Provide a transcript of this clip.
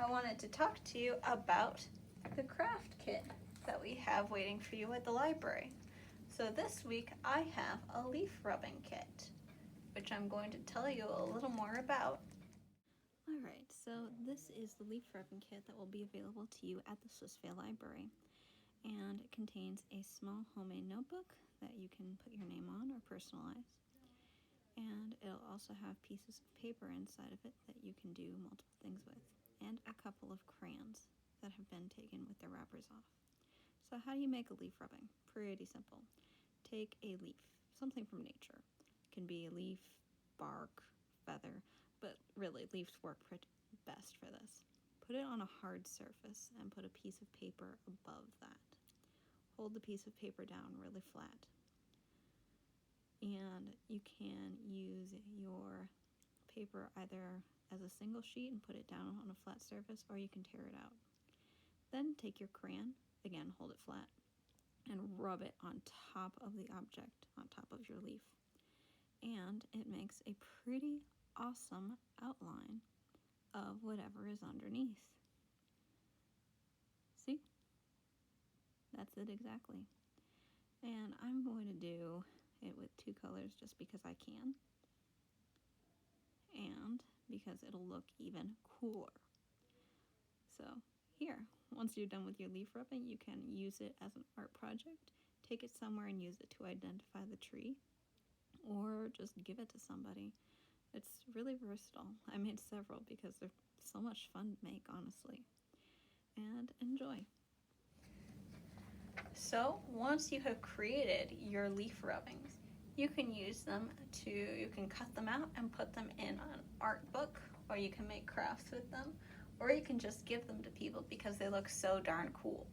I wanted to talk to you about the craft kit that we have waiting for you at the library. So this week I have a leaf rubbing kit, which I'm going to tell you a little more about. Alright, so this is the leaf rubbing kit that will be available to you at the Swissvale Library. And it contains a small homemade notebook that you can put your name on or personalize. And it'll also have pieces of paper inside of it that you can do multiple things with, and a couple of crayons that have been taken with their wrappers off. So how do you make a leaf rubbing? Pretty simple. Take a leaf, something from nature. It can be a leaf, bark, feather, but really leaves work best for this. Put it on a hard surface and put a piece of paper above that. Hold the piece of paper down really flat. And you can use your paper either as a single sheet and put it down on a flat surface, or you can tear it out. Then take your crayon, again hold it flat, and rub it on top of the object, on top of your leaf. And it makes a pretty awesome outline of whatever is underneath. See? That's it exactly. And I'm going to do it with two colors just because I can, and because it'll look even cooler. So here, once you're done with your leaf rubbing, you can use it as an art project, take it somewhere and use it to identify the tree, or just give it to somebody. It's really versatile. I made several because they're so much fun to make, honestly. And enjoy. So once you have created your leaf rubbings, you can use them you can cut them out and put them in an art book, or you can make crafts with them, or you can just give them to people because they look so darn cool.